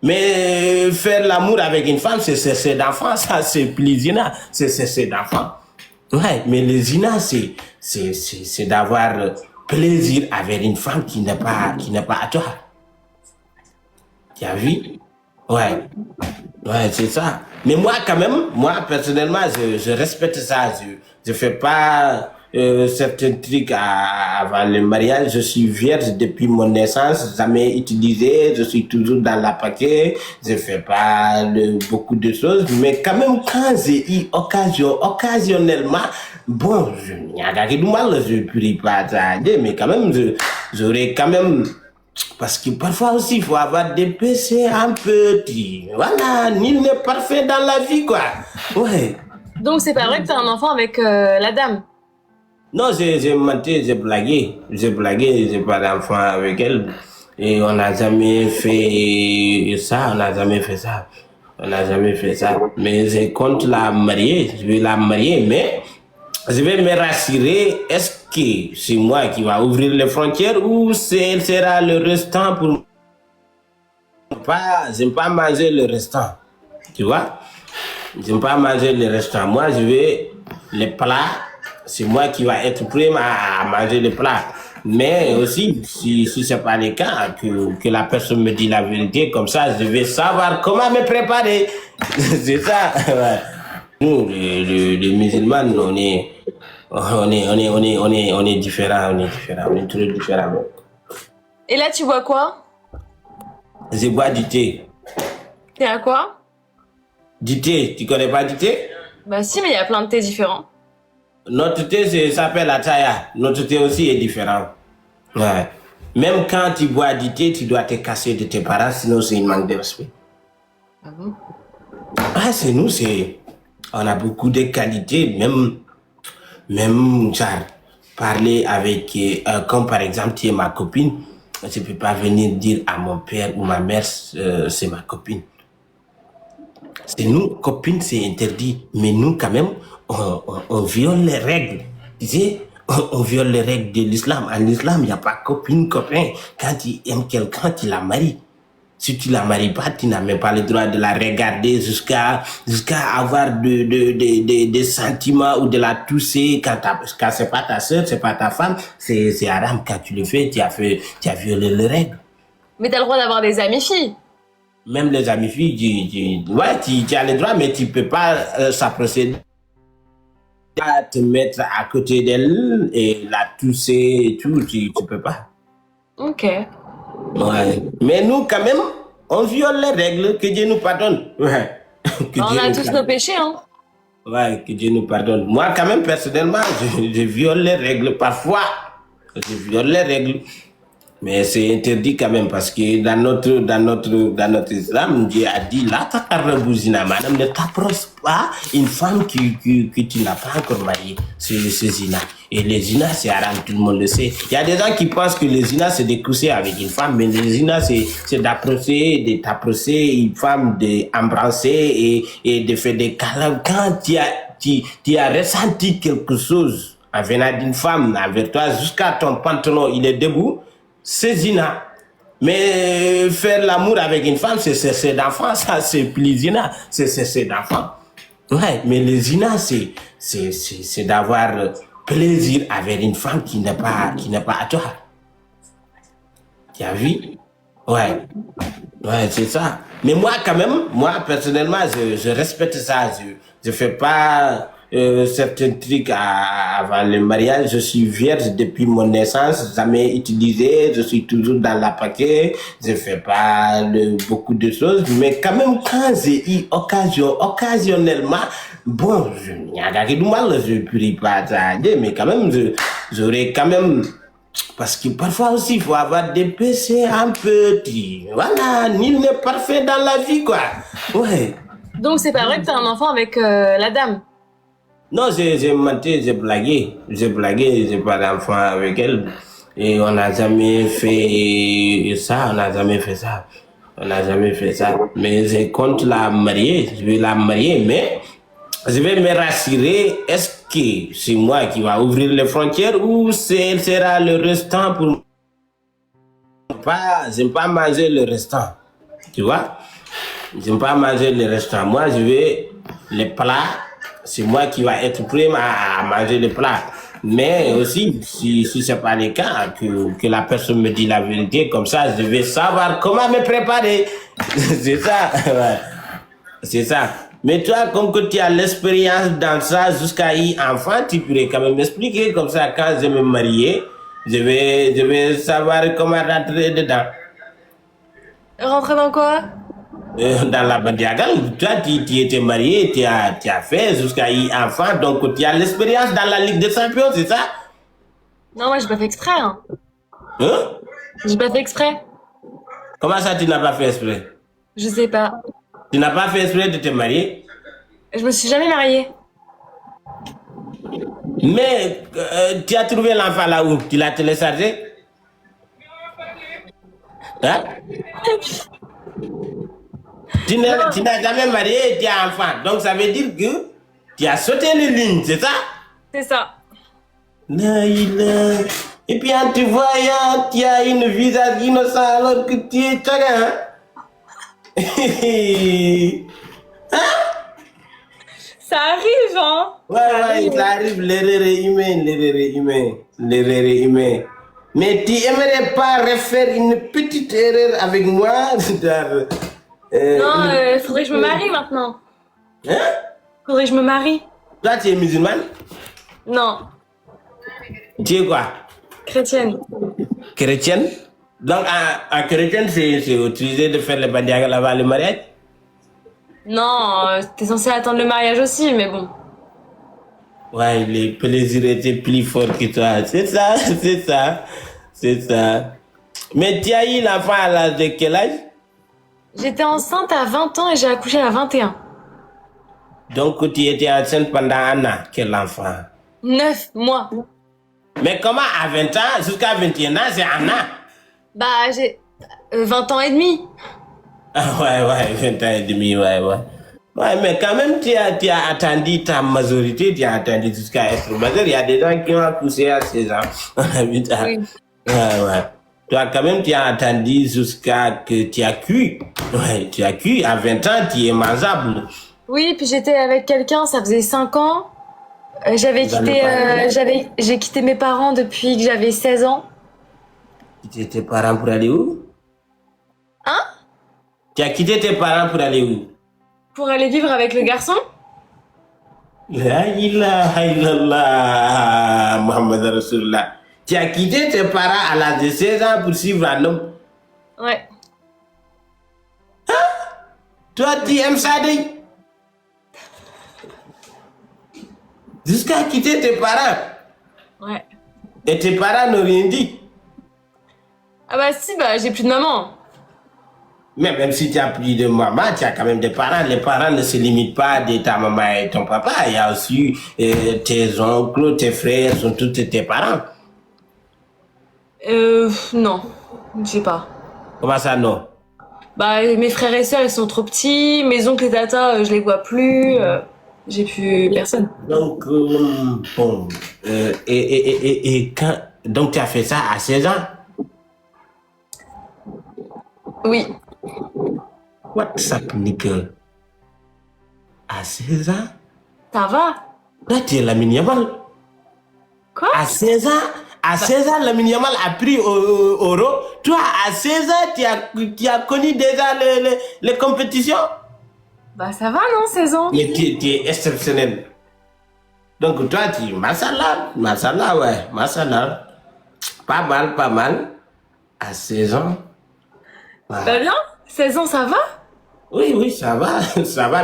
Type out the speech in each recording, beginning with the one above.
Mais faire l'amour avec une femme, c'est d'enfant, ça, c'est plus zina. C'est d'enfant. Ouais, mais le zina, c'est d'avoir plaisir avec une femme qui n'est pas à toi. Tu as vu? Ouais. Ouais, c'est ça. Mais moi, quand même, moi, personnellement, je respecte ça. Je fais pas certains trucs avant le mariage. Je suis vierge depuis mon naissance, jamais utilisé. Je suis toujours dans la paquet. Je fais pas beaucoup de choses. Mais quand même, quand j'ai eu occasionnellement, bon, il y a rien de mal, je ne prie pas ça. Mais quand même, j'aurais quand même... Parce que parfois aussi, il faut avoir des péchés un petit. Voilà, nul n'est parfait dans la vie, quoi. Ouais. Donc c'est pas vrai que t'as un enfant avec la dame? Non, j'ai menti, j'ai blagué. J'ai pas d'enfant avec elle. Et on n'a jamais fait ça, on n'a jamais fait ça. On n'a jamais fait ça. Mais je compte la marier, je vais la marier, mais je vais me rassurer, est-ce que c'est moi qui va ouvrir les frontières ou elle sera le restant pour j'aime pas manger le restant, tu vois? J'aime pas manger le restant. Moi, je vais les plats, c'est moi qui va être prêt à manger les plats. Mais aussi, si c'est pas le cas, que la personne me dit la vérité, comme ça, je vais savoir comment me préparer. C'est ça. Ouais. Nous, les musulmans, on est différents, on est très différents. Et là, tu bois quoi? Je bois du thé. T'es à quoi? Du thé, tu connais pas du thé? Bah si, mais il y a plein de thés différents. Notre thé s'appelle Ataya. Notre thé aussi est différent. Ouais. Même quand tu bois du thé, tu dois te casser de tes parents, sinon c'est une manque de respect. Ah bon? Ah, c'est nous, on a beaucoup de qualités, même genre, parler avec, comme par exemple, tu es ma copine, je ne peux pas venir dire à mon père ou ma mère, c'est ma copine. C'est nous, copines, c'est interdit. Mais nous, quand même, on viole les règles. Tu sais, on viole les règles de l'islam. En islam, il n'y a pas copine, copain. Quand tu aimes quelqu'un, tu la maries. Si tu la maries pas, tu n'as même pas le droit de la regarder jusqu'à avoir des sentiments ou de la toucher quand c'est pas ta soeur, c'est pas ta femme, c'est haram. Quand tu le fais, tu as violé les règles. Mais t'as le droit d'avoir des amis filles. Même les amis filles, ouais, tu as le droit, mais tu peux pas s'approcher à te mettre à côté d'elle et la toucher et tout, tu peux pas. Ok. Ouais. Mais nous, quand même, on viole les règles, que Dieu nous pardonne. Ouais. Bah, on a tous nos péchés, hein. Ouais, que Dieu nous pardonne. Moi, quand même, personnellement, je viole les règles parfois. Je viole les règles. Mais c'est interdit quand même parce que dans notre islam, Dieu a dit, là, madame, ne t'approche pas une femme que tu n'as pas encore mariée. C'est zina. Et les zina, c'est haram, tout le monde le sait. Il y a des gens qui pensent que les zina, c'est de coucher avec une femme, mais les zina, c'est d'approcher, de t'approcher une femme, d'embrasser et de faire des câlins. Quand tu as ressenti quelque chose en venant d'une femme avec toi, jusqu'à ton pantalon, il est debout, c'est zina. Mais faire l'amour avec une femme, c'est d'enfant, ça, c'est plus zina. C'est d'enfant. Ouais, mais le zina, c'est d'avoir plaisir avec une femme qui n'est pas à toi. Tu as vu? Ouais. Ouais, c'est ça. Mais moi, quand même, moi, personnellement, je respecte ça. Je fais pas certains trucs avant le mariage. Je suis vierge depuis mon naissance, jamais utilisé. Je suis toujours dans la paquet. Je fais pas beaucoup de choses. Mais quand même, quand j'ai eu occasionnellement, bon, il y a rien de mal, je ne prie pas ça. Mais quand même, j'aurais quand même... Parce que parfois aussi, il faut avoir des péchés un petit. Voilà, nul n'est parfait dans la vie, quoi. Ouais. Donc c'est pas vrai que t'as un enfant avec la dame? Non, j'ai menti, j'ai blagué. J'ai pas d'enfant avec elle. Et on n'a jamais fait ça, on n'a jamais fait ça. On n'a jamais fait ça. Mais je compte la marier, je vais la marier, mais je vais me rassurer, est-ce que c'est moi qui va ouvrir les frontières ou elle sera le restant pour j'aime pas manger le restant, Tu vois? J'aime pas manger les restaurants. Moi, je vais les plats. C'est moi qui va être prêt à manger les plats. Mais aussi, si c'est pas le cas, que la personne me dit la vérité, comme ça, je vais savoir comment me préparer. C'est ça. Ouais. C'est ça. Mais toi, comme que tu as l'expérience dans ça jusqu'à y enfant, tu pourrais quand même m'expliquer. Comme ça, quand je me marier, je vais savoir comment rentrer dedans. Rentrer dans quoi? Dans la Bandiagal, toi, tu étais marié, tu as fait jusqu'à y enfant, donc tu as l'expérience dans la Ligue des Champions, c'est ça? Non, moi, j'ai pas fait exprès, hein. Hein? J'ai pas fait exprès. Comment ça, tu n'as pas fait exprès? Je sais pas. Tu n'as pas fait exprès de te marier? Je me suis jamais mariée. Mais tu as trouvé l'enfant là où? Tu l'as téléchargé? Hein? Tu n'as jamais marié et tu as enfant. Donc ça veut dire que tu as sauté les lignes, c'est ça? C'est ça. Et puis en te voyant, tu as une visage innocent alors que tu es chacun. Ça arrive, hein? Ouais, ça arrive, l'erreur est humaine, l'erreur est humaine. Mais tu aimerais pas refaire une petite erreur avec moi? Non, faudrait que je me marie maintenant. Hein? Faudrait que je me marie. Toi, tu es musulmane? Non, Tu es quoi? chrétienne. Chrétienne? Donc, en chrétienne, c'est autorisé de faire le bandiagal avant le mariage? Non, t'es censé attendre le mariage aussi, mais bon. Ouais, les plaisirs étaient plus forts que toi. C'est ça, c'est ça, c'est ça. Mais tu as eu l'enfant à l'âge de quel âge? J'étais enceinte à 20 ans et j'ai accouché à 21. Donc, tu étais enceinte pendant un an. Quel enfant? 9 mois. Mais comment à 20 ans, jusqu'à 21 ans, c'est un an? Bah, j'ai 20 ans et demi. Ah ouais, 20 ans et demi, ouais. Ouais, mais quand même, tu as attendu ta majorité, tu as attendu jusqu'à être majeur. Il y a des gens qui ont accouché à 16 ans. Oui. Ouais. Toi, quand même, tu as attendu jusqu'à que tu as cuit. Ouais, tu as cuit. À 20 ans, tu es mangeable. Oui, puis j'étais avec quelqu'un, ça faisait 5 ans. J'ai quitté mes parents depuis que j'avais 16 ans. Tu étais tes parents pour aller où? Hein? Tu as quitté tes parents pour aller où? Pour aller vivre avec le garçon? La ilaha illallah, Muhammad Rasulullah. Tu as quitté tes parents à l'âge de 16 ans pour suivre un homme. Ouais. Toi, tu aimes ça, Dey? Jusqu'à quitter tes parents. Ouais. Et tes parents n'ont rien dit. Ah bah si, bah j'ai plus de maman. Mais même si tu as plus de maman, tu as quand même des parents. Les parents ne se limitent pas de ta maman et ton papa. Il y a aussi tes oncles, tes frères, sont tous tes parents. Non. Je sais pas. Comment ça, non? Bah mes frères et sœurs, ils sont trop petits. Mes oncles et tatas, je les vois plus. J'ai plus personne. Donc, bon. Et quand... Donc, tu as fait ça à 16 ans? Oui. What's up, nickel? À 16 ans? Ça va? Là, tu es Lamine Yamal. Quoi? À 16 ans, Lamine Yamal a pris au euro. Toi, à 16 ans, tu as connu déjà les compétitions? Bah ça va, non, 16 ans? Mais tu es exceptionnel. Donc, toi, tu... Mashallah, ouais. Mashallah. Pas mal. À 16 ans. Bah bien? 16 ans, ça va? Oui, ça va.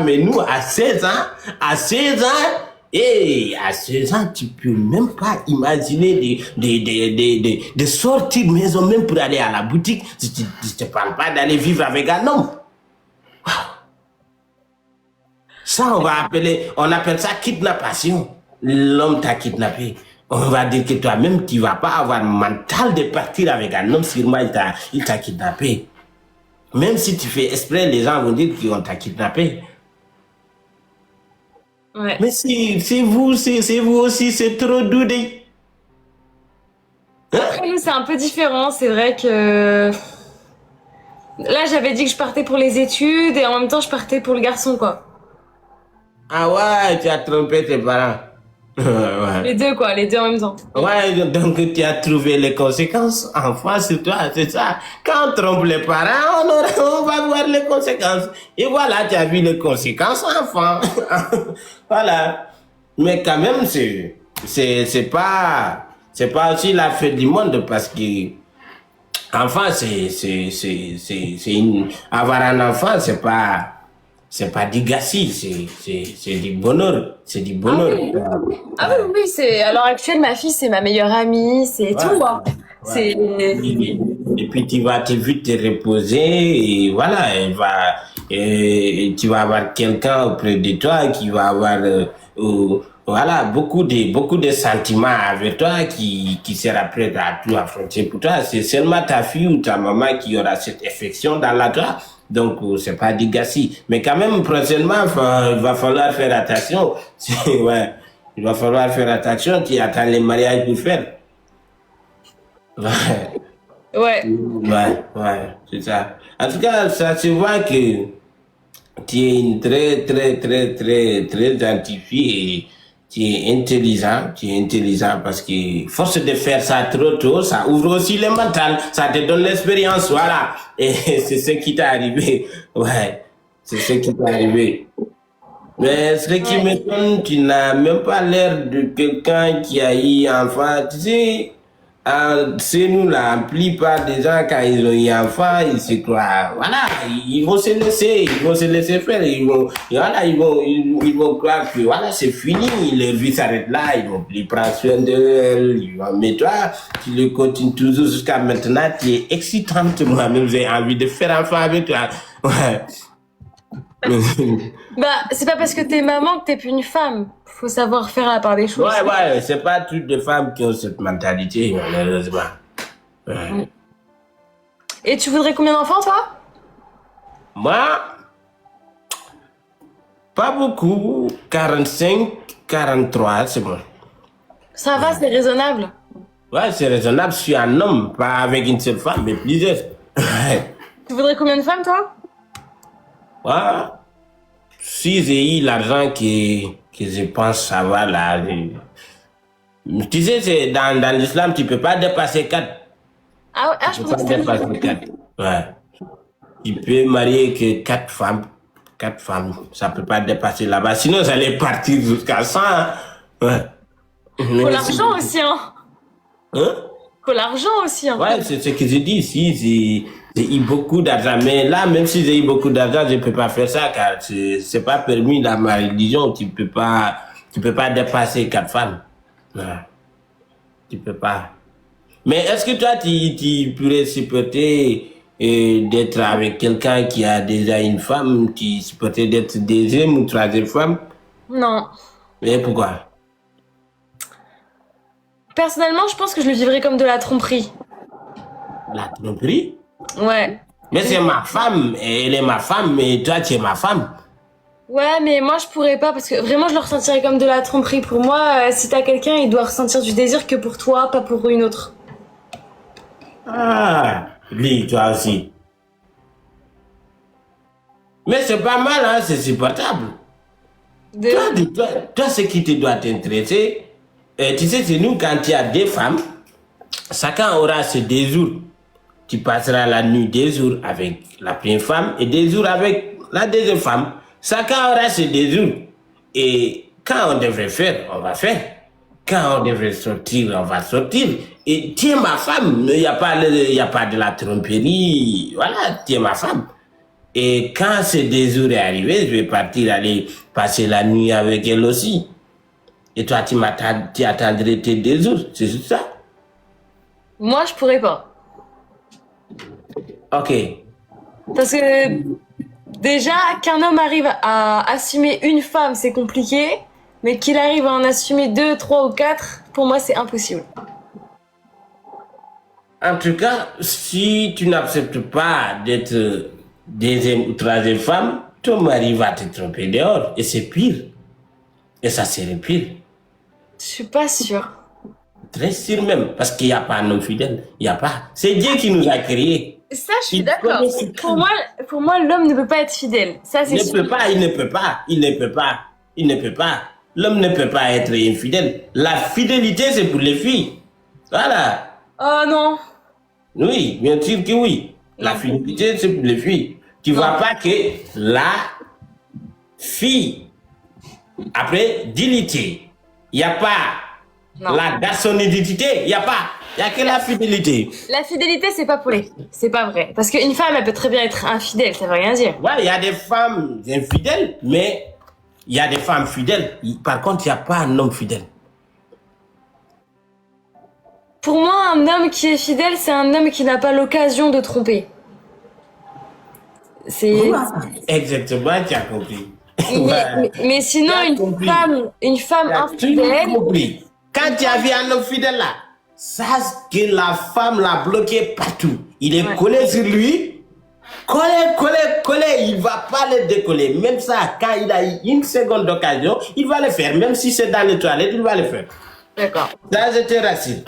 Mais nous, à 16 ans, à 16 ans, tu peux même pas imaginer de sortir maison même pour aller à la boutique. Je te parle pas d'aller vivre avec un homme. Wow. Ça, on appelle ça kidnappation. L'homme t'a kidnappé. On va dire que toi-même, tu vas pas avoir le mental de partir avec un homme, sûrement il t'a kidnappé. Même si tu fais exprès, les gens vont dire qu'on t'a kidnappé. Ouais. Mais c'est vous aussi, c'est trop doudé. Après, nous, c'est un peu différent. C'est vrai que Là, j'avais dit que je partais pour les études et en même temps, je partais pour le garçon, quoi. Ah ouais, tu as trompé tes parents. Les Ouais. deux, quoi, les deux en même temps. Ouais, donc tu as trouvé les conséquences en face sur toi, c'est ça. Quand on trompe les parents, on va voir les conséquences. Et voilà, tu as vu les conséquences, enfant. Voilà. Mais quand même, c'est pas aussi la fête du monde parce que, enfant, avoir un enfant, c'est pas du gâchis, c'est du bonheur. C'est du Ah bonheur. oui. Ah oui, oui, c'est à l'heure actuelle, ma fille, c'est ma meilleure amie, c'est Ouais, tout, hein. ouais. C'est Et puis tu vas te vite te reposer et voilà, et tu vas avoir quelqu'un auprès de toi qui va avoir voilà, beaucoup de sentiments avec toi qui sera prêt à tout affronter pour toi. C'est seulement ta fille ou ta maman qui aura cette affection dans la toi. Donc, c'est pas du gâchis. Mais quand même, prochainement, il va falloir faire attention. Ouais, il va falloir faire attention. Tu attends les mariages pour faire. Ouais, ouais. ouais, c'est ça. En tout cas, ça se voit que tu es une très gentille fille et tu es intelligent parce que force de faire ça trop tôt, ça ouvre aussi le mental, ça te donne l'expérience, voilà. Et c'est ce qui t'est arrivé, ouais, c'est ce qui t'est arrivé. Mais ce qui Ouais. m'étonne, tu n'as même pas l'air de quelqu'un qui a eu enfant. Tu sais, c'est nous là, la plupart des gens, quand ils ont eu enfant, ils se croient, voilà, ils vont se laisser faire, voilà, ils vont croire que voilà, c'est fini, leur vie s'arrête là, ils vont plus prendre soin d'eux, mais toi, tu le continues toujours jusqu'à maintenant, tu es excitante, moi-même, j'ai envie de faire enfant avec toi. Ouais. Bah, c'est pas parce que t'es maman que t'es plus une femme. Faut savoir faire la part des choses. Ouais, c'est pas toutes les femmes qui ont cette mentalité, malheureusement. Ouais. Et tu voudrais combien d'enfants, toi? Moi, pas beaucoup, 45, 43, c'est bon. Ça va, c'est raisonnable. Ouais, c'est raisonnable, je suis un homme, pas avec une seule femme, mais plusieurs. Ouais. Tu voudrais combien de femmes, toi? Ouais. Si j'ai eu l'argent que je pense savoir là, tu sais, dans l'islam, tu peux pas dépasser 4. Ah, ouais, ah, Tu je peux pensais pas que c'était dépasser limité. 4. Ouais. Tu peux marier que 4 femmes. 4 femmes, ça peut pas dépasser là-bas. Sinon, ça allait partir jusqu'à 100. Hein. Ouais. Faut Mais l'argent aussi, hein. hein? Faut l'argent aussi, hein. Ouais, c'est ce que je dis ici. J'ai eu beaucoup d'argent. Mais là, même si j'ai eu beaucoup d'argent, je peux pas faire ça car c'est pas permis dans ma religion. Tu peux pas dépasser 4 femmes. Ouais. Tu peux pas. Mais est-ce que toi, tu pourrais supporter d'être avec quelqu'un qui a déjà une femme, qui supporter d'être deuxième ou troisième femme? Non. Mais pourquoi? Personnellement, je pense que je le vivrais comme de la tromperie. La tromperie? Ouais. Mais c'est ma femme, elle est ma femme, mais toi, tu es ma femme. Ouais, mais moi, je pourrais pas parce que vraiment, je le ressentirais comme de la tromperie. Pour moi, si t'as quelqu'un, il doit ressentir du désir que pour toi, pas pour une autre. Ah, lui, toi aussi. Mais c'est pas mal, hein, c'est supportable. De... Toi, ce qui te doit t'intéresser, tu sais, c'est nous, quand il y a 2 femmes, chacun aura ses 2 jours. Tu passeras la nuit 2 jours avec la première femme et 2 jours avec la deuxième femme. Chacun aura ses 2 jours. Et quand on devrait faire, on va faire. Quand on devrait sortir, on va sortir. Et tu es ma femme, il n'y a pas, y a pas de la tromperie. Voilà, tu es ma femme. Et quand ces 2 jours est arrivé, je vais partir aller passer la nuit avec elle aussi. Et toi, tu attendrais tes 2 jours, c'est juste ça? Moi, je pourrais pas. Ok. Parce que déjà, qu'un homme arrive à assumer une femme, c'est compliqué. Mais qu'il arrive à en assumer 2, 3 ou 4, pour moi, c'est impossible. En tout cas, si tu n'acceptes pas d'être deuxième ou troisième femme, ton mari va te tromper dehors. Et c'est pire. Et ça serait pire. Je suis pas sûre. Très sûr même. Parce qu'il n'y a pas un homme fidèle. Il n'y a pas. C'est Dieu qui nous a créés. Ça, je suis Il d'accord. connaît ses cartes. Pour moi, l'homme ne peut pas être fidèle. Ça, c'est Il ne sûr. peut pas, il ne peut pas, il ne peut pas, il ne peut pas. L'homme ne peut pas être infidèle. La fidélité, c'est pour les filles. Voilà. Oh non. Oui, bien sûr que oui. La Non. fidélité, c'est pour les filles. Tu vois pas que la fille, après, dignité, il n'y a pas Non. la garçonnidité, il n'y a pas. Il n'y a que la fidélité. La fidélité, c'est pas pour les filles. C'est pas vrai. Parce qu'une femme, elle peut très bien être infidèle, ça veut rien dire. Ouais, il y a des femmes infidèles, mais il y a des femmes fidèles. Par contre, il n'y a pas un homme fidèle. Pour moi, un homme qui est fidèle, c'est un homme qui n'a pas l'occasion de tromper. C'est. Exactement, tu as compris. Mais sinon, J'ai compris. une femme Tu as infidèle. tout compris. Quand tu as vu un homme fidèle là, sache que la femme l'a bloqué partout. Il est Ouais. collé sur lui. Collé, il ne va pas le décoller. Même ça, quand il a eu une seconde d'occasion, il va le faire. Même si c'est dans les toilettes, il va le faire. D'accord. Ça, je te rassure.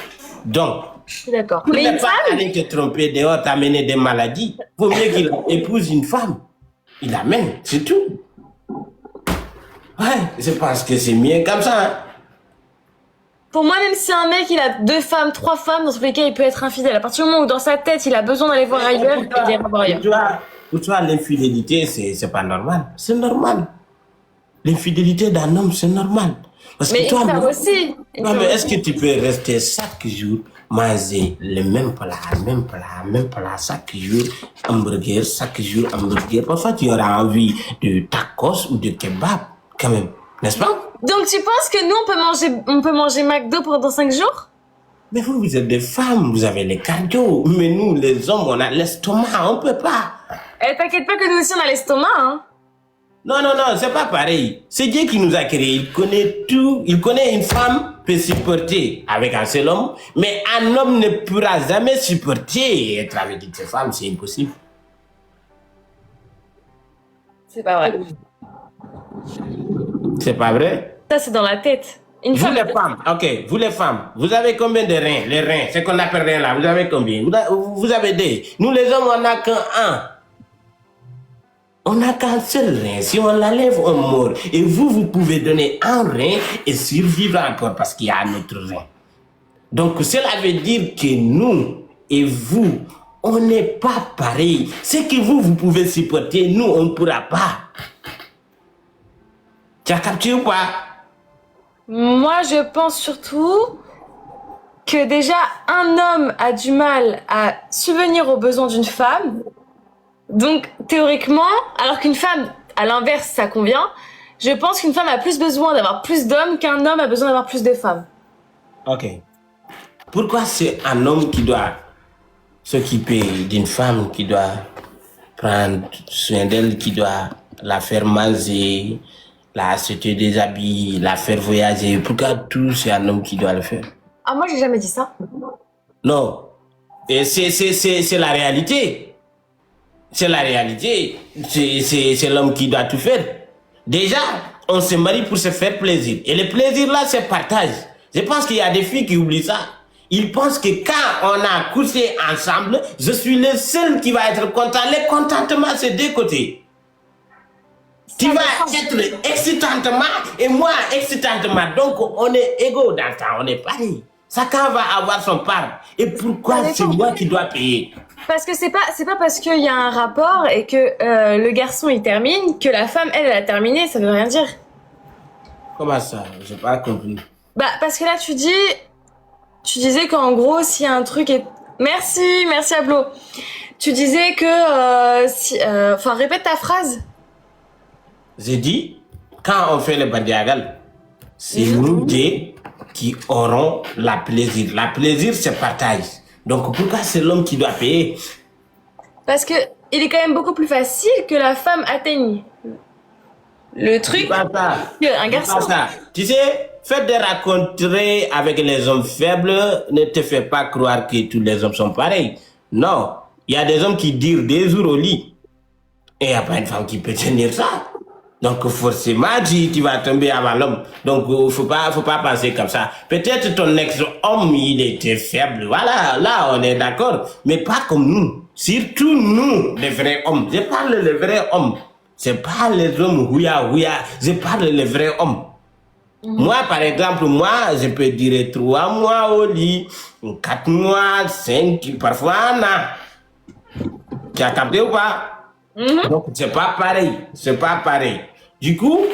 Donc, Je suis d'accord. pour Mais ne une pas femme, aller te tromper dehors, t'amener des maladies, vaut mieux qu'il épouse une femme. Il l'amène, c'est tout. Ouais, je pense que c'est mieux comme ça. Hein. pour moi, même si un mec il a 2 femmes, 3 femmes, dans tous les cas, il peut être infidèle. À partir du moment où dans sa tête il a besoin d'aller voir ailleurs, il ira voir ailleurs. Pour toi, l'infidélité, c'est pas normal. C'est normal. L'infidélité d'un homme, c'est normal. Parce Mais que une toi, femme aussi. Une non, femme mais est-ce aussi. que tu peux rester chaque jour manger le même plat, chaque jour hamburger. Parfois, tu auras envie de tacos ou de kebab, quand même. N'est-ce pas? Donc tu penses que nous on peut manger McDo pendant 5 jours? Mais vous êtes des femmes, vous avez les cardio. Mais nous, les hommes, on a l'estomac, on peut pas. Eh, t'inquiète pas que nous aussi on a l'estomac, hein. Non, c'est pas pareil. C'est Dieu qui nous a créés. Il connaît tout. Il connaît une femme peut supporter avec un seul homme, mais un homme ne pourra jamais supporter être avec une seule femme. C'est impossible. C'est pas vrai. C'est pas vrai? Ça c'est dans la tête. Une Vous femme. les femmes, ok, vous les femmes, vous avez combien de reins? Les reins, c'est qu'on appelle reins là, vous avez combien? Vous avez deux. Nous les hommes, on n'a qu'un. On n'a qu'un seul rein. Si on l'enlève, on meurt. Et vous pouvez donner un rein et survivre encore parce qu'il y a un autre rein. Donc, cela veut dire que nous et vous, on n'est pas pareil. Ce que vous pouvez supporter, nous, on ne pourra pas. Tu as capté ou pas? Moi je pense surtout que déjà un homme a du mal à subvenir aux besoins d'une femme. Donc théoriquement, alors qu'une femme, à l'inverse, ça convient, je pense qu'une femme a plus besoin d'avoir plus d'hommes qu'un homme a besoin d'avoir plus de femmes. Ok. Pourquoi c'est un homme qui doit s'occuper d'une femme, qui doit prendre soin d'elle, qui doit la faire manger, la acheter des habits, la faire voyager? Pourquoi tout c'est un homme qui doit le faire? Ah moi j'ai jamais dit ça. Non. Et c'est la réalité. C'est la réalité. C'est l'homme qui doit tout faire. Déjà, on se marie pour se faire plaisir. Et le plaisir là, c'est partage. Je pense qu'il y a des filles qui oublient ça. Ils pensent que quand on a couché ensemble, je suis le seul qui va être content. Le contentement, c'est deux côtés. Tu vas être excitantement et moi excitantement. Donc, on est égaux dans le temps. On est pareil. Chacun va avoir son part. Et pourquoi c'est moi qui dois payer? Parce que c'est pas parce qu'il y a un rapport et que le garçon il termine que la femme elle a terminé, ça veut rien dire. Comment ça? J'ai pas compris. Bah parce que là tu disais qu'en gros s'il y a un truc est... Merci Ablo. Tu disais que enfin répète ta phrase. J'ai dit, quand on fait le badiagal, c'est nous deux qui auront la plaisir. La plaisir, c'est partage. Donc, pourquoi c'est l'homme qui doit payer? Parce que il est quand même beaucoup plus facile que la femme atteigne le truc qu'un garçon. Pas ça. Tu sais, fait de rencontrer avec les hommes faibles ne te fait pas croire que tous les hommes sont pareils. Non, il y a des hommes qui durent des jours au lit. Et il n'y a pas une femme qui peut tenir ça. Donc forcément, tu vas tomber avant l'homme. Donc faut pas penser comme ça. Peut-être ton ex-homme, il était faible. Voilà, là, on est d'accord. Mais pas comme nous. Surtout nous, les vrais hommes. Je parle les vrais hommes. C'est pas les hommes houya. Je parle les vrais hommes. Moi, par exemple, je peux dire 3 mois au lit, 4 mois, 5, parfois un an. Tu as capté ou pas? Donc, c'est pas pareil. Du coup,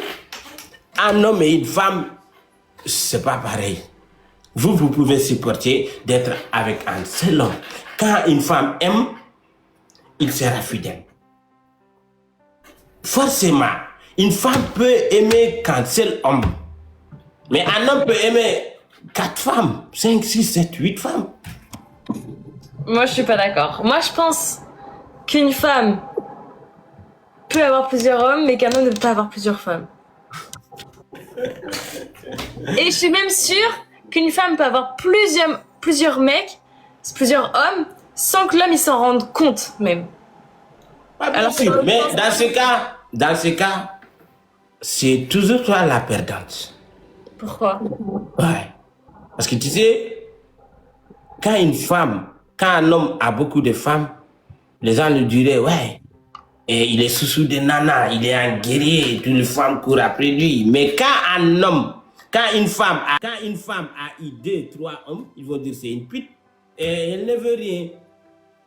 un homme et une femme, c'est pas pareil. Vous pouvez supporter d'être avec un seul homme. Quand une femme aime, il sera fidèle. Forcément, une femme peut aimer qu'un seul homme. Mais un homme peut aimer 4 femmes, 5, 6, 7, 8 femmes. Moi, je suis pas d'accord. Moi, je pense qu'une femme peut avoir plusieurs hommes, mais qu'un homme ne peut pas avoir plusieurs femmes. Et je suis même sûre qu'une femme peut avoir plusieurs mecs, plusieurs hommes, sans que l'homme il s'en rende compte même. Pas bien sûr, mais dans ce cas, c'est toujours toi la perdante. Pourquoi? Ouais. Parce que tu sais, quand un homme a beaucoup de femmes, les gens lui diraient, ouais, et il est sous des nanas, il est un guerrier, toutes les femmes courent après lui. Mais quand une femme a eu 2, 3 hommes, ils vont dire c'est une pute, et elle ne veut rien.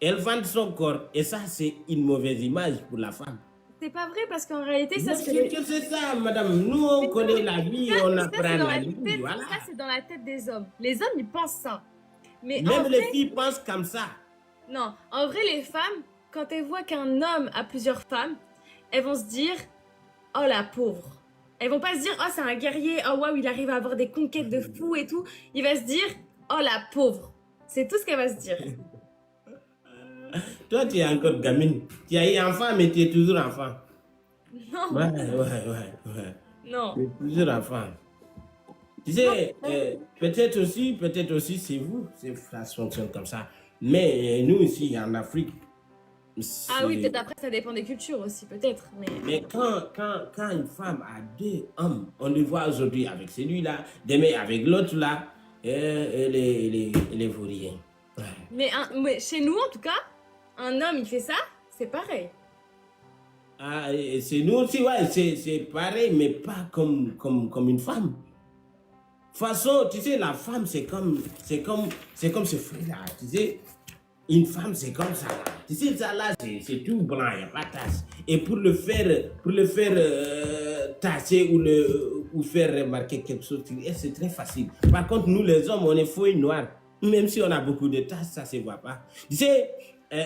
Elle vend son corps, et ça, c'est une mauvaise image pour la femme. C'est pas vrai parce qu'en réalité, ça c'est ça, madame. Nous, on connaît la vie, on apprend la vie. Voilà. Ça, c'est dans la tête des hommes. Les hommes, ils pensent ça. Mais même les filles pensent comme ça. Non, en vrai, les femmes, quand elles voient qu'un homme a plusieurs femmes, elles vont se dire « Oh, la pauvre ». Elles vont pas se dire « Oh, c'est un guerrier, oh, waouh, il arrive à avoir des conquêtes de fou et tout ». Il va se dire « Oh, la pauvre ». C'est tout ce qu'elle va se dire. Toi, tu es encore gamine. Tu as eu enfant, mais tu es toujours enfant. Non. Ouais. Non. Tu es toujours enfant. Tu sais, peut-être aussi, c'est vous, ça fonctionne comme ça. Mais nous, ici, en Afrique... Ah oui, peut-être après, ça dépend des cultures aussi, peut-être. Mais quand une femme a 2 hommes, on le voit aujourd'hui avec celui-là, demain avec l'autre-là, elle est vaurien. Ouais. Mais chez nous, en tout cas, un homme, il fait ça, c'est pareil. Ah, c'est nous aussi, ouais, c'est pareil, mais pas comme une femme. De toute façon, tu sais, la femme, c'est comme ce fruit-là, tu sais. Une femme, c'est comme ça. Tu sais, ça là, c'est tout blanc, il n'y a pas de tache. Et pour le faire tasser ou faire remarquer quelque chose, c'est très facile. Par contre, nous, les hommes, on est faux et noirs. Même si on a beaucoup de taches, ça ne se voit pas. Tu sais,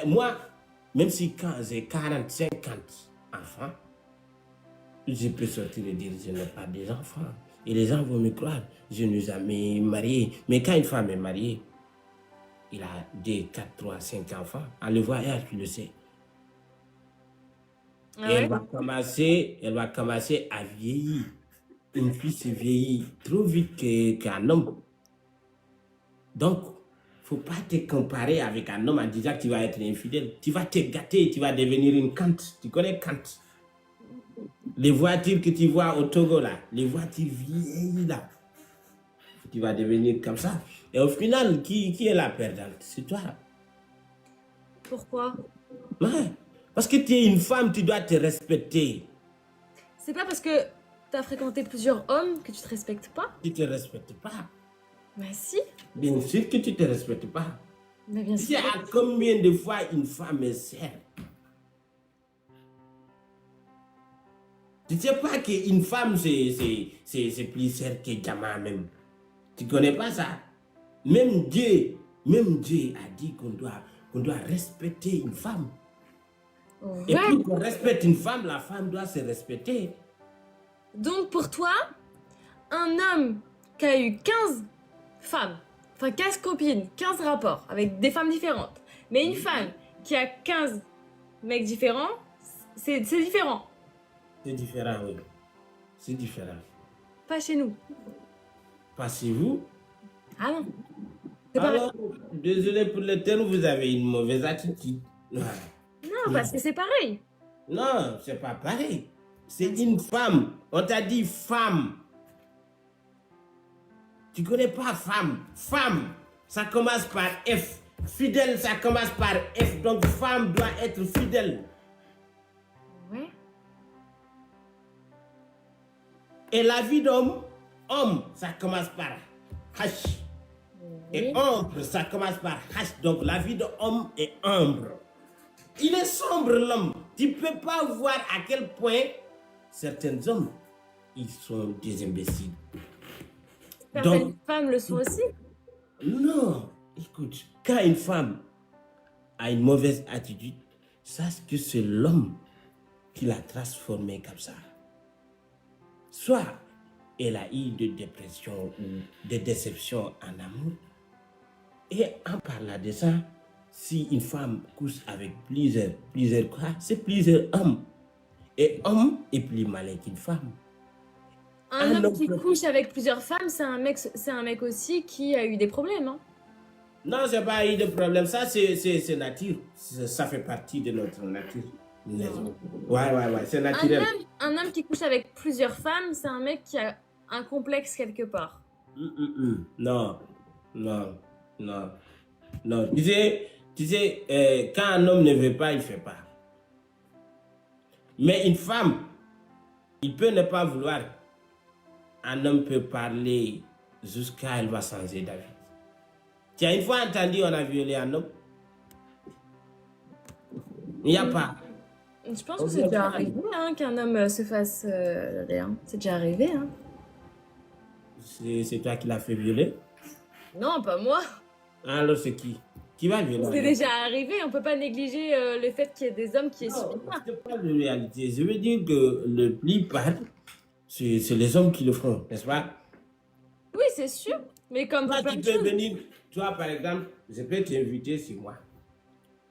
moi, même si quand j'ai 40, 50 enfants, je peux sortir et dire je n'ai pas d'enfants. Et les gens vont me croire, je ne suis jamais marié. Mais quand une femme est mariée, il a 2, 4, 3, 5 enfants. En le voyant, tu le sais. Ah et ouais? elle va commencer à vieillir. Une fille se vieillit trop vite qu'un homme. Donc, il ne faut pas te comparer avec un homme en disant que tu vas être infidèle. Tu vas te gâter, tu vas devenir une Kant. Tu connais Kant? Les voitures que tu vois au Togo, là, les voitures vieilles, là. Tu vas devenir comme ça. Et au final, qui est la perdante? C'est toi. Pourquoi? Ouais. Parce que tu es une femme, tu dois te respecter. C'est pas parce que t'as fréquenté plusieurs hommes que tu te respectes pas? Tu ne te respectes pas. Bah si. Bien sûr que tu ne te respectes pas. Mais bien Tu sûr. sais à combien de fois une femme est serre? Tu ne sais pas qu'une femme, c'est plus serre que Jama même. Tu ne connais pas ça? Même Dieu a dit qu'on doit respecter une femme. Ouais. Et pour qu'on respecte une femme, la femme doit se respecter. Donc pour toi, un homme qui a eu 15 femmes, enfin 15 copines, 15 rapports avec des femmes différentes, mais une femme qui a 15 mecs différents, c'est différent. C'est différent, oui. C'est différent. Pas chez nous. Pas chez vous. Ah non. C'est pareil. Alors, désolé pour le terme, vous avez une mauvaise attitude. Ouais. Non, parce que c'est pareil. Non, c'est pas pareil. C'est une femme. On t'a dit femme. Tu connais pas femme. Femme, ça commence par F. Fidèle, ça commence par F, donc femme doit être fidèle. Ouais. Et la vie d'homme, homme, ça commence par H. Et ombre, ça commence par H. Donc la vie de homme est ombre. Il est sombre l'homme. Tu ne peux pas voir à quel point certains hommes, ils sont des imbéciles. Certaines femmes le sont aussi. Non, écoute, quand une femme a une mauvaise attitude, sache que c'est l'homme qui l'a transformée comme ça. Soit elle a eu de dépression ou de déception en amour. Et en parlant de ça, si une femme couche avec plusieurs quoi, c'est plusieurs hommes. Et homme est plus malin qu'une femme. Un homme qui couche avec plusieurs femmes, c'est un mec aussi qui a eu des problèmes. Hein. Non, c'est pas eu de problème. Ça, c'est nature. Ça fait partie de notre nature. Ouais, c'est naturel. Un homme qui couche avec plusieurs femmes, c'est un mec qui a un complexe quelque part. Non. Tu sais, quand un homme ne veut pas, il ne fait pas. Mais une femme, il peut ne pas vouloir. Un homme peut parler jusqu'à elle va changer d'avis. Tu as une fois entendu on a violé un homme? Il n'y a pas. Je pense que c'est déjà arrivé hein, qu'un homme se fasse rien. C'est déjà arrivé. Hein. C'est toi qui l'as fait violer? Non, pas moi. Alors c'est qui? Qui va violer? C'est déjà arrivé. On ne peut pas négliger le fait qu'il y ait des hommes qui Non, c'est pas de réalité. Je veux dire que le plupart, c'est les hommes qui le font, n'est-ce pas? Oui, c'est sûr. Mais comme toi, tu peux venir, toi par exemple, je peux t'inviter chez moi.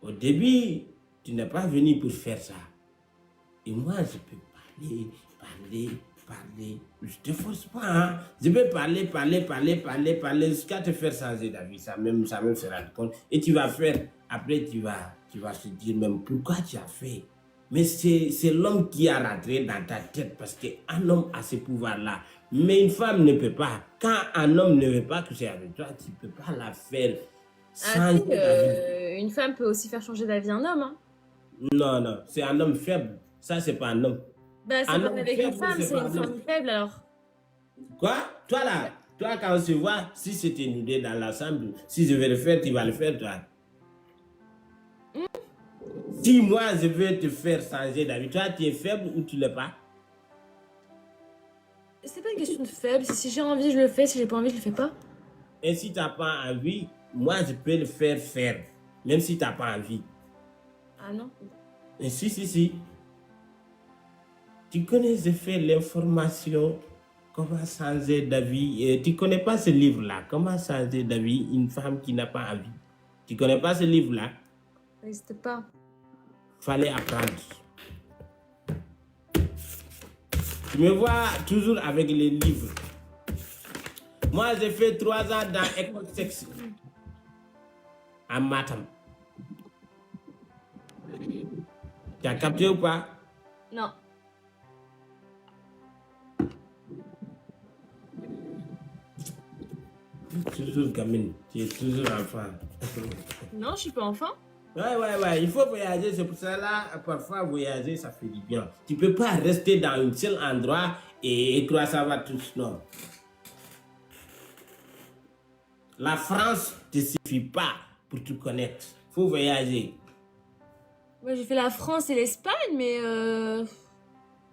Au début, tu n'es pas venu pour faire ça. Et moi, je peux parler. Je te force pas, hein. Je peux parler jusqu'à te faire changer d'avis. Ça même se rendre compte. Et tu vas faire, après tu vas se dire même pourquoi tu as fait. Mais c'est l'homme qui a rentré dans ta tête parce qu'un homme a ce pouvoir-là. Mais une femme ne peut pas. Quand un homme ne veut pas coucher avec toi, tu ne peux pas la faire changer d'avis. Une femme peut aussi faire changer d'avis un homme. Hein. Non, c'est un homme faible. Ça, c'est pas un homme. Bah, c'est pas avec une femme, c'est une femme faible alors. Quoi? Toi, quand on se voit, si c'était nous deux dans l'ensemble, si je vais le faire, tu vas le faire, toi. Si moi, je veux te faire changer d'avis, toi, tu es faible ou tu l'es pas? C'est pas une question de faible. Si j'ai envie, je le fais. Si j'ai pas envie, je le fais pas. Et si tu n'as pas envie, moi, je peux le faire, même si tu n'as pas envie. Ah non? Et si. Tu connais, j'ai fait l'information, comment changer d'avis. Tu connais pas ce livre-là, comment changer d'avis, une femme qui n'a pas envie. Tu connais pas ce livre-là? Ça n'existe pas. Fallait apprendre. Tu me vois toujours avec les livres. Moi, j'ai fait 3 ans dans l'école sexe. À Matam. Tu as capté ou pas? Non. Toujours gamine. Tu es toujours enfant. Non, je suis pas enfant. Ouais. Il faut voyager. C'est pour ça là, parfois voyager, ça fait du bien. Tu peux pas rester dans un seul endroit et croire ça va tous. Non. La France ne te suffit pas pour te connaître. Faut voyager. Moi, j'ai fait la France et l'Espagne, mais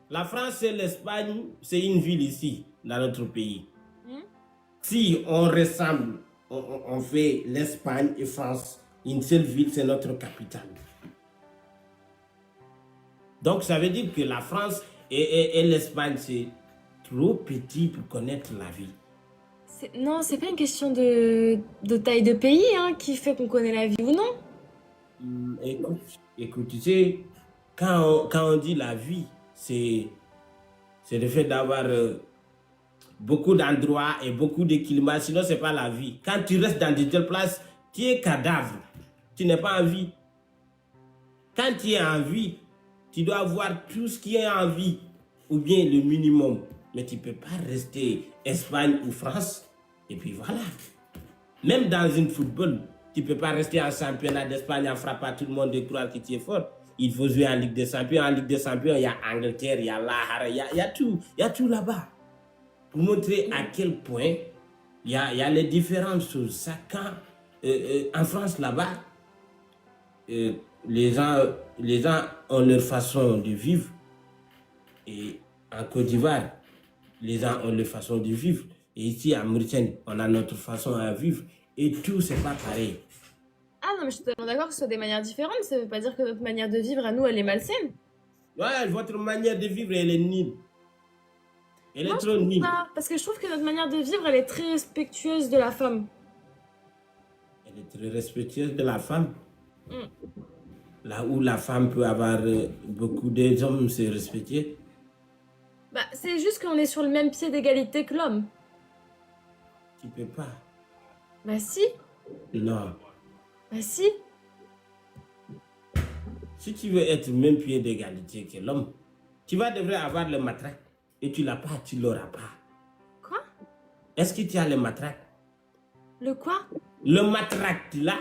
La France et l'Espagne, c'est une ville ici, dans notre pays. Si on ressemble, on fait l'Espagne et France, une seule ville, c'est notre capitale. Donc, ça veut dire que la France et l'Espagne, c'est trop petit pour connaître la vie. Non, c'est pas une question de taille de pays hein, qui fait qu'on connaît la vie ou non. Écoute, tu sais, quand on dit la vie, c'est le fait d'avoir beaucoup d'endroits et beaucoup de climats, sinon c'est pas la vie. Quand tu restes dans de telles places, tu es cadavre, tu n'es pas en vie. Quand tu es en vie, tu dois avoir tout ce qui est en vie, ou bien le minimum. Mais tu ne peux pas rester Espagne ou France, et puis voilà. Même dans un football, tu Tu ne peux pas rester en championnat d'Espagne en frappant tout le monde et croire que tu es fort. Il faut jouer en Ligue des Champions. En Ligue des Champions, il y a Angleterre, il y a Lahara, il y a tout. Il y a tout là-bas. Pour montrer à quel point il y a les différentes choses. Chacun, en France, là-bas, les gens ont leur façon de vivre. Et en Côte d'Ivoire, les gens ont leur façon de vivre. Et ici, en Mauritanie, on a notre façon à vivre. Et tout, c'est pas pareil. Ah non, mais je suis totalement d'accord que ce soit des manières différentes. Ça veut pas dire que notre manière de vivre à nous, elle est malsaine. Ouais, votre manière de vivre, elle est nulle. Elle est Moi, je trop trouve nulle. pas. Parce que je trouve que notre manière de vivre, elle est très respectueuse de la femme. Elle est très respectueuse de la femme. Mm. Là où la femme peut avoir beaucoup d'hommes, c'est respecté. Bah, c'est juste qu'on est sur le même pied d'égalité que l'homme. Tu peux pas. Bah si, Non. bah si. Si tu veux être au même pied d'égalité que l'homme, tu vas devoir avoir le matraque. Et tu l'as pas, tu l'auras pas. Quoi? Est-ce que tu as le matraque? Le quoi? Le matraque, tu l'as?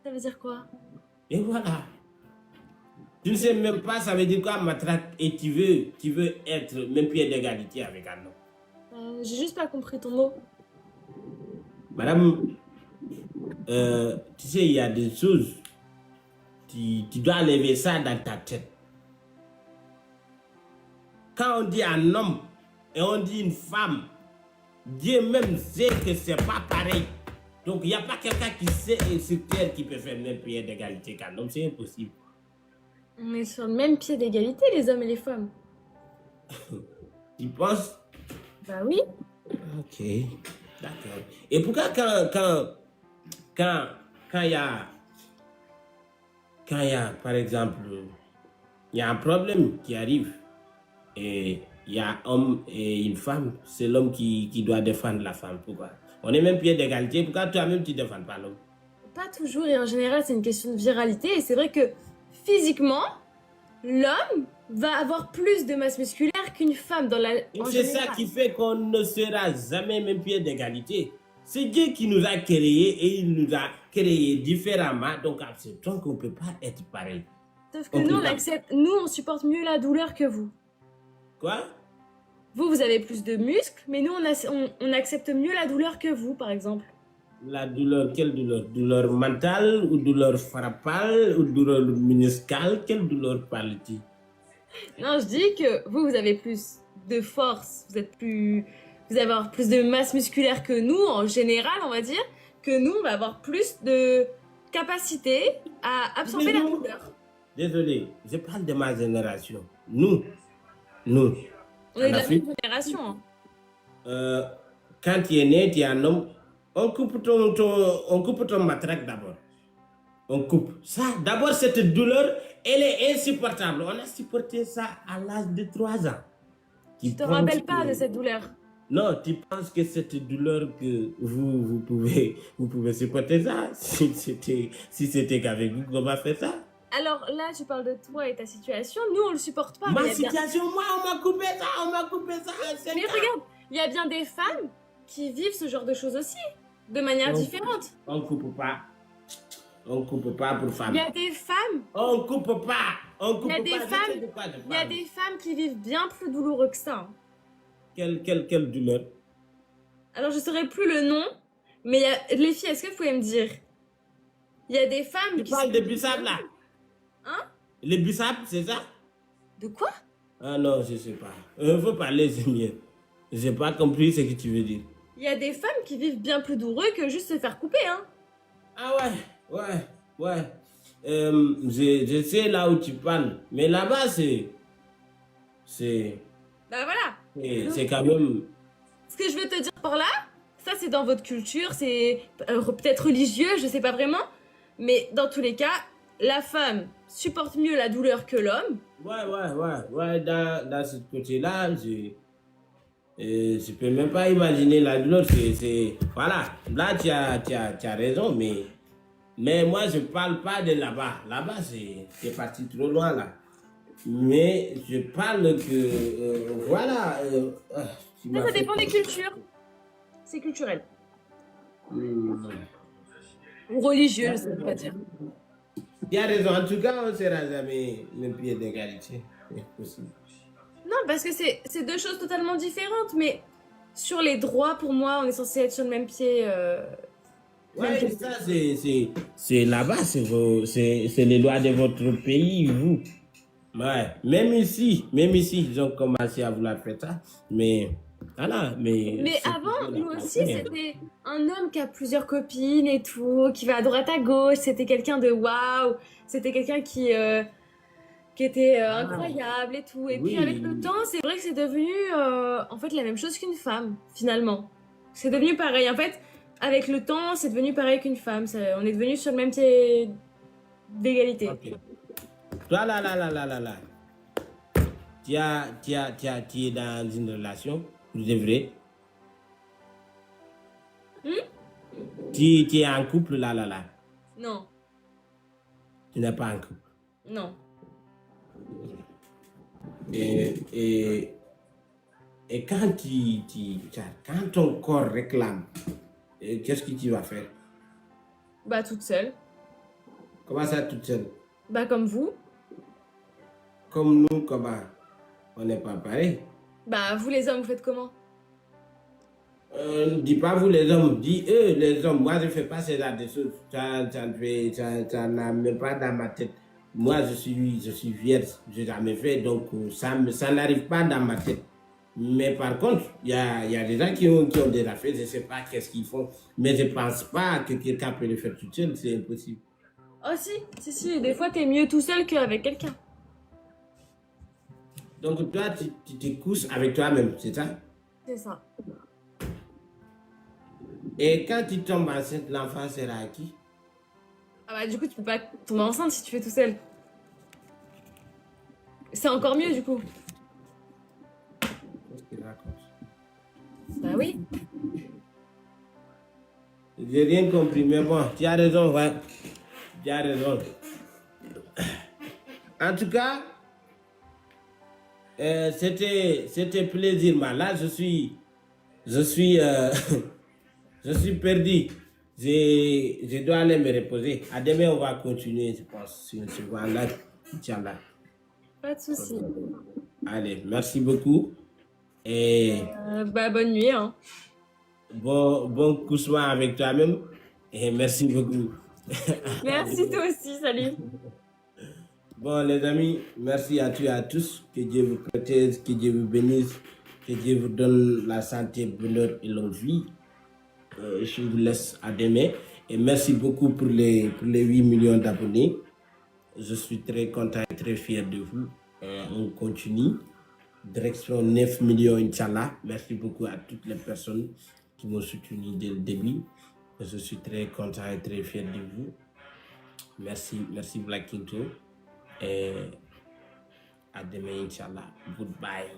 Ça veut dire quoi? Et voilà. Tu ne sais même pas, ça veut dire quoi, matraque, et tu veux être au même pied d'égalité avec un homme. J'ai juste pas compris ton mot. Madame, tu sais, il y a des choses, tu dois lever ça dans ta tête. Quand on dit un homme et on dit une femme, Dieu même sait que c'est pas pareil. Donc il n'y a pas quelqu'un qui sait sur terre qui peut faire le même pied d'égalité qu'un homme, c'est impossible. On est sur le même pied d'égalité, les hommes et les femmes. Tu penses? Bah oui. Ok, d'accord. Et pourquoi quand il y a, par exemple, il y a un problème qui arrive et il y a un homme et une femme, c'est l'homme qui doit défendre la femme. Pourquoi? On est même pied d'égalité, pourquoi toi-même tu ne défends pas l'homme? Pas toujours et en général, c'est une question de viralité. Et c'est vrai que physiquement, l'homme va avoir plus de masse musculaire qu'une femme dans la. Et en c'est général. ça qui fait qu'on ne sera jamais même pied d'égalité. C'est Dieu qui nous a créés et il nous a créés différemment, donc acceptons qu'on ne peut pas être pareil. Sauf que On nous, peut on pas. accepte, nous, on supporte mieux la douleur que vous. Quoi? Vous avez plus de muscles, mais nous, on accepte mieux la douleur que vous, par exemple. La douleur, quelle douleur? Douleur mentale ou douleur frappale ou douleur muscale? Quelle douleur parle-t-il? Non, je dis que vous avez plus de force, vous allez avoir plus de masse musculaire que nous, en général, on va dire, que nous, on va avoir plus de capacité à absorber la douleur. Désolé, je parle de ma génération. Nous, On est de la Afrique. même génération. Hein. Quand tu es né, tu es un homme, on coupe ton matraque d'abord. On coupe. Ça, d'abord, cette douleur, elle est insupportable. On a supporté ça à l'âge de 3 ans. Tu te rappelles pas de cette douleur. Non, tu penses que cette douleur que vous pouvez supporter ça? Si c'était qu'avec vous qu'on va faire ça? Alors là, tu parles de toi et ta situation. Nous, on le supporte pas. Ma mais il y a bien- situation, moi, on m'a coupé ça à 5 Mais ans. regarde, il y a bien des femmes qui vivent ce genre de choses aussi, de manière Non. différente. On coupe pas. On coupe pas pour Il femme. y a des femmes, On coupe pas. On coupe il y a pas. des Je sais femmes, de quoi je il y a parle. des femmes qui vivent bien plus douloureux que ça. Hein. Quelle douleur? Alors je saurais plus le nom, mais il y a... les filles, est-ce que vous pouvez me dire? Il y a des femmes Tu qui parles sont- de biceps là? Hein? Les biceps, c'est ça? De quoi? Ah non, je sais pas. Faut parler, c'est mieux. J'ai pas compris ce que tu veux dire. Il y a des femmes qui vivent bien plus douloureux que juste se faire couper, hein. Ah ouais. Je sais là où tu parles. Mais là-bas, c'est Bah voilà. c'est quand même... Ce que je veux te dire par là, ça c'est dans votre culture, c'est peut-être religieux, je sais pas vraiment, mais dans tous les cas, la femme supporte mieux la douleur que l'homme. Ouais, dans ce côté-là, je peux même pas imaginer la douleur. Voilà, là tu as raison, mais moi je parle pas de là-bas. Là-bas, c'est parti trop loin là. Mais je parle que, voilà. Tu m'as Ça fait- dépend des cultures. C'est culturel. Hmm. Ou religieux, je sais pas dire. Tu as raison. En tout cas, on ne sera jamais le pied d'égalité. C'est possible. Non, parce que c'est deux choses totalement différentes, mais sur les droits, pour moi, on est censé être sur le même pied. Même Ouais, pied. ça, c'est là-bas, c'est les lois de votre pays, vous. Ouais, même ici, ils ont commencé à vouloir faire ça. Mais, voilà, mais. Mais c'est avant, toujours la nous aussi, patrie, hein. c'était un homme qui a plusieurs copines et tout, qui va à droite à gauche. C'était quelqu'un de waouh. C'était quelqu'un qui était incroyable et tout. Et puis avec le Oui, temps, c'est vrai que c'est devenu en fait la même chose qu'une femme, finalement. C'est devenu pareil. En fait, avec le temps, c'est devenu pareil qu'une femme. On est devenu sur le même pied d'égalité. ok. Toi, là, là, là, là, là, là. Tu es dans une relation, vous devrez. Tu es en couple, là, là, là. Non, Tu n'es pas en couple. non. Et, et, et quand quand ton corps réclame, qu'est-ce que tu vas faire? Bah toute seule. Comment ça, toute seule? Bah comme vous. Comme nous, comment? On n'est pas pareil. Bah vous les hommes, vous faites comment? Ne dis pas vous les hommes, dis eux les hommes. Moi, je ne fais pas ces genre de choses. Ça n'a même pas dans ma tête. Moi, je suis vierge, je n'ai jamais fait, donc ça n'arrive pas dans ma tête. Mais par contre, il y a des gens qui ont déjà fait, je ne sais pas qu'est-ce qu'ils font, mais je ne pense pas que quelqu'un peut le faire tout seul, c'est impossible. Oh si, des fois t'es mieux tout seul qu'avec quelqu'un. Donc toi, tu te couches avec toi-même, c'est ça? C'est ça. Et quand tu tombes enceinte, l'enfant sera à qui? Ah bah du coup tu peux pas tomber enceinte si tu fais tout seul. C'est encore mieux du coup. Qu'est-ce qu'il raconte? Bah oui. J'ai rien compris, mais bon, tu as raison, ouais. Tu as raison. En tout cas, c'était plaisir, mais là, je suis, je suis perdu. Je dois aller me reposer. À demain, on va continuer, je pense, sur ce là. Inch'Allah. Pas de soucis. Allez, merci beaucoup. Et Bah bonne nuit hein. bon couchement avec toi-même. Et merci beaucoup. Merci toi aussi, salut. Bon, les amis, merci à tous et à tous. Que Dieu vous protège, que Dieu vous bénisse, que Dieu vous donne la santé, le bonheur et longue vie. Je vous laisse à demain. Et merci beaucoup pour les 8 millions d'abonnés. Je suis très content et très fier de vous. On continue. Direction 9 millions, Inch'Allah. Merci beaucoup à toutes les personnes qui m'ont soutenu dès le début. Je suis très content et très fier de vous. Merci Black Kinto. Et à demain, Inch'Allah. Goodbye.